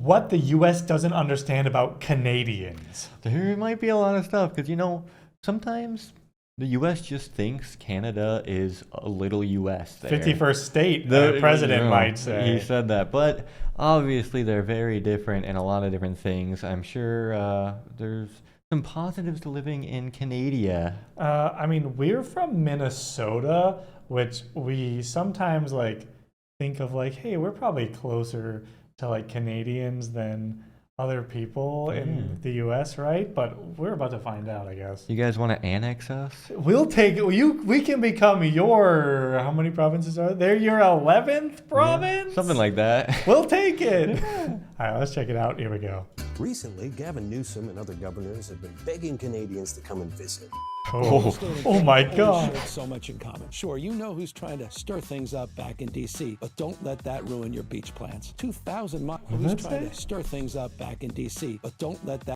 what the U.S. doesn't understand about Canadians. There might be a lot of stuff because, sometimes the U.S. just thinks Canada is a little U.S. there. 51st state, the president might say. He said that, but obviously they're very different in a lot of different things. I'm sure there's some positives to living in Canada. I mean, we're from Minnesota, which we sometimes think of hey, we're probably closer to Canadians than other people in the U.S., right? But we're about to find out, I guess. You guys want to annex us? We'll take you. We can become your. How many provinces are there? Your 11th province? Yeah, something like that. We'll take it. All right, let's check it out. Here we go. Recently, Gavin Newsom and other governors have been begging Canadians to come and visit. Oh my God. So much in common. Sure, you know who's trying to stir things up back in D.C., but don't let that ruin your beach plans. 2,000 miles. Who's trying to stir things up back in D.C., but don't let that.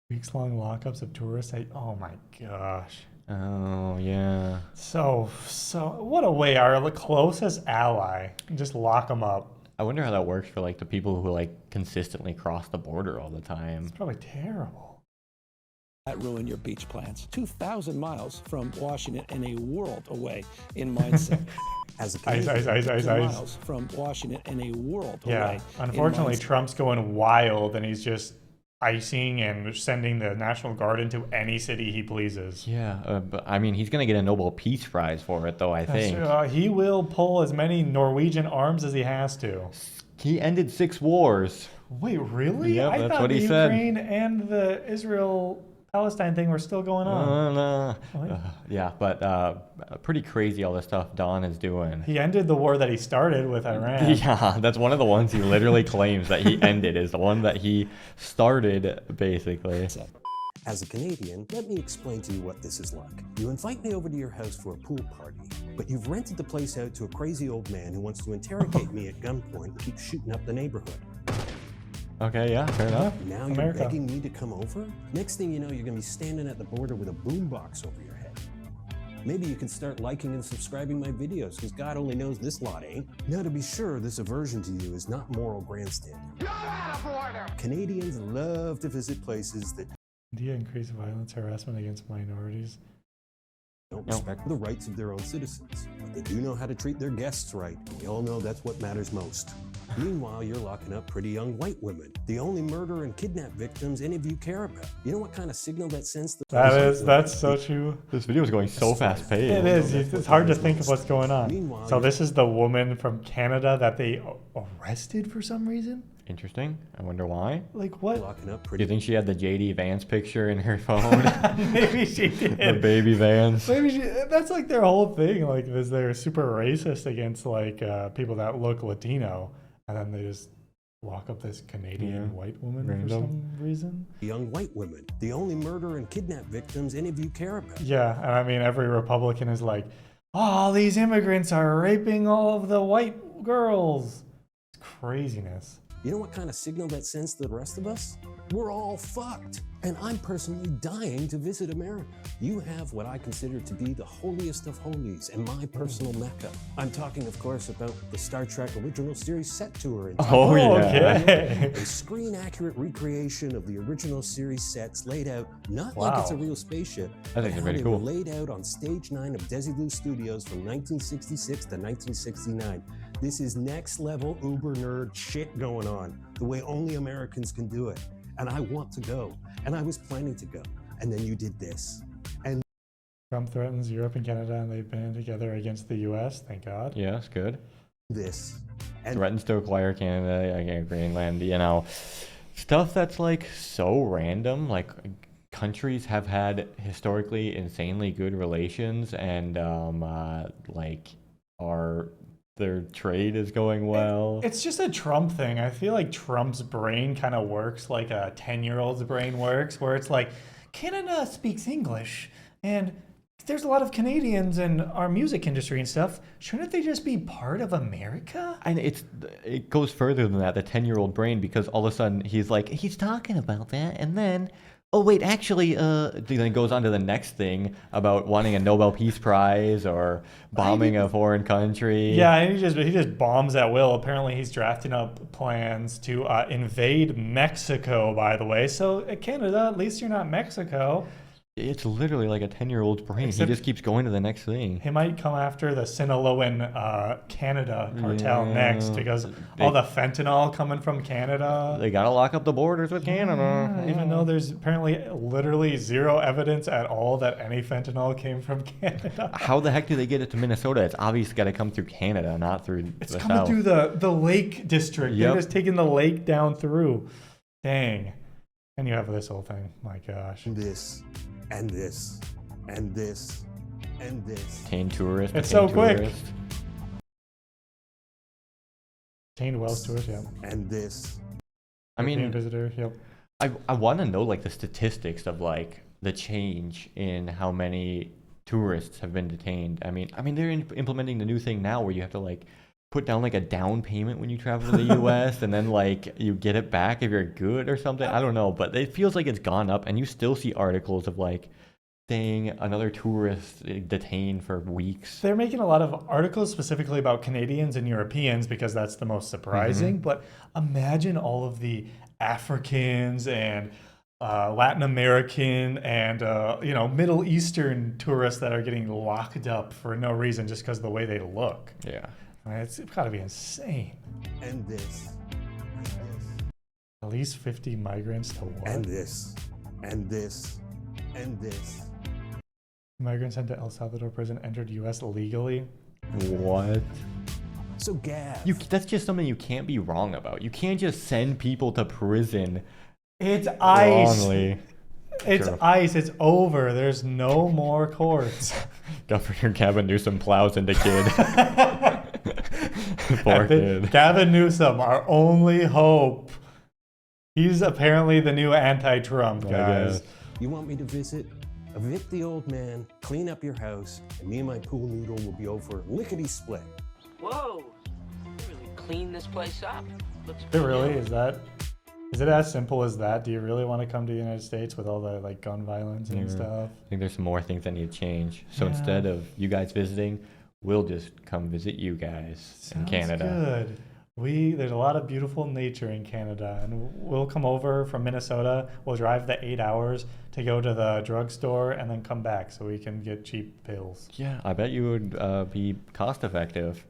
Weeks-long lockups of tourists. Oh my gosh. Oh, yeah. So what a way. Our closest ally. Just lock them up. I wonder how that works for the people who consistently cross the border all the time. It's probably terrible. That ruin your beach plans. 2,000 miles from Washington and a world away in mindset. As a Canadian, miles from Washington and a world away. Unfortunately, Trump's going wild and he's just icing and sending the National Guard into any city he pleases. Yeah, but I mean, he's going to get a Nobel Peace Prize for it, though, I think. He will pull as many Norwegian arms as he has to. He ended 6 wars. Wait, really? Yeah, I that's thought what he the said. Ukraine and the Israel-Palestine thing were still going on. Yeah, but pretty crazy all the stuff Don is doing. He ended the war that he started with Iran. Yeah, that's one of the ones he literally claims that he ended, is the one that he started, basically. As a Canadian, let me explain to you what this is like. You invite me over to your house for a pool party, but you've rented the place out to a crazy old man who wants to interrogate me at gunpoint and keep shooting up the neighborhood. Okay, yeah, fair enough. Now you're begging me to come over? Next thing you know, you're going to be standing at the border with a boombox over your head. Maybe you can start liking and subscribing my videos, because God only knows this lot ain't. Now, to be sure, this aversion to you is not moral grandstanding. You're out of order! Canadians love to visit places that India increased violence, harassment against minorities. Don't respect the rights of their own citizens, but they do know how to treat their guests right. We all know that's what matters most. Meanwhile, you're locking up pretty young white women, the only murder and kidnap victims any of you care about. You know what kind of signal that sends? That's so true. This video is going so fast paced. It is. It's hard to think of what's going on. So this is the woman from Canada that they arrested for some reason? Interesting. I wonder why. What? Locking up Do you think she had the J.D. Vance picture in her phone? Maybe she did. The baby Vance. Maybe that's their whole thing. They're super racist against people that look Latino, and then they just lock up this Canadian white woman for some reason. Young white women, the only murder and kidnap victims any of you care about. Yeah, and I mean every Republican is like, "Oh, these immigrants are raping all of the white girls." It's craziness. You know what kind of signal that sends to the rest of us? We're all fucked. And I'm personally dying to visit America. You have what I consider to be the holiest of holies and my personal mecca. I'm talking, of course, about the Star Trek original series set tour. Okay. A screen-accurate recreation of the original series sets laid out not like it's a real spaceship, I think but how pretty they cool. were laid out on Stage 9 of Desilu Studios from 1966 to 1969. This is next-level uber nerd shit going on, the way only Americans can do it. And I want to go, and I was planning to go, and then you did this. And Trump threatens Europe and Canada, and they band together against the U.S. Thank God. Yes, good. This. And Threatens to acquire Canada, Greenland, stuff that's so random. Countries have had historically insanely good relations, and their trade is going well. It's just a Trump thing. I feel like Trump's brain kind of works like a 10-year-old's brain works, where it's like, Canada speaks English, and there's a lot of Canadians in our music industry and stuff. Shouldn't they just be part of America? And it goes further than that, the 10-year-old brain, because all of a sudden he's talking about that, and then Oh wait, actually, then it goes on to the next thing about wanting a Nobel Peace Prize or bombing a foreign country. Yeah, and he just bombs at will. Apparently, he's drafting up plans to invade Mexico. By the way, so Canada, at least you're not Mexico. It's literally like a 10-year-old's brain. Except he just keeps going to the next thing. He might come after the Sinaloan Canada cartel next because all the fentanyl coming from Canada. They gotta lock up the borders with Canada. Yeah, even though there's apparently literally zero evidence at all that any fentanyl came from Canada. How the heck do they get it to Minnesota? It's obviously got to come through Canada, not through It's the coming south. through the Lake District. Yep. They're just taking the lake down through. Dang. And you have this whole thing. My gosh. This, and this, and this, and this. Detained tourist. It's so quick. tourist. Detained Wells tourist, yeah. And this. I European mean, visitor, yep. I want to know like the statistics of like the change in how many tourists have been detained. I mean they're implementing the new thing now where you have to like put down like a down payment when you travel to the U.S. and then like you get it back if you're good or something. I don't know, but it feels like it's gone up, and you still see articles of like saying another tourist detained for weeks. They're making a lot of articles specifically about Canadians and Europeans because that's the most surprising. But imagine all of the Africans and Latin American and Middle Eastern tourists that are getting locked up for no reason just because of the way they look. Yeah. I mean, it's got to be insane. And this. And this. At least 50 migrants to what? And this. And this. And this. Migrants sent to El Salvador prison entered U.S. legally. What? So Gav. That's just something you can't be wrong about. You can't just send people to prison It's ice. wrongly. It's Sure. ice. It's over. There's no more courts. Governor Gavin Newsom plows into kid. Poor kid. Gavin Newsom, our only hope. He's apparently the new anti-Trump, I guys. guess. You want me to visit? Evict the old man, clean up your house, and me and my pool noodle will be over lickety-split. Whoa! You really cleaned this place up. Looks Is it pretty really? good. Is it as simple as that? Do you really want to come to the United States with all the like gun violence and stuff? I think there's some more things that need to change. So Yeah. instead of you guys visiting, we'll just come visit you guys in Sounds Canada. good. There's a lot of beautiful nature in Canada, and we'll come over from Minnesota. We'll drive the 8 hours to go to the drugstore and then come back so we can get cheap pills. Yeah, I bet you would be cost effective.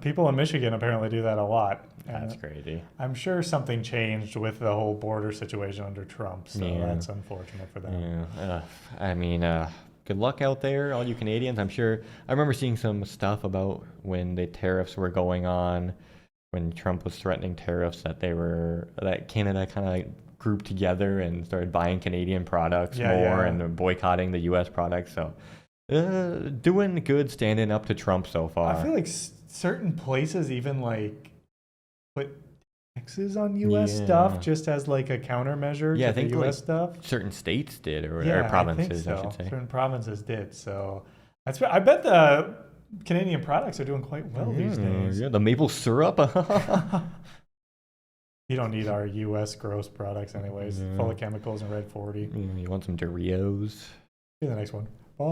People in Michigan apparently do that a lot. That's And crazy. I'm sure something changed with the whole border situation under Trump, so Yeah. that's unfortunate for them. Yeah. Good luck out there, all you Canadians. I'm sure. I remember seeing some stuff about when the tariffs were going on, when Trump was threatening tariffs, that Canada kind of grouped together and started buying Canadian products more and boycotting the U.S. products. So, doing good, standing up to Trump so far. I feel like certain places even like put taxes on U.S. Yeah. stuff just as like a countermeasure Yeah, I to the think, U.S. like, stuff. certain states did, or Yeah, provinces, I I, think so. should say. Certain provinces did. So I bet the Canadian products are doing quite well these days. Yeah, the maple syrup. You don't need our U.S. gross products anyways, Yeah. full of chemicals and red 40. You want some Doritos? See you in the next one. Bye.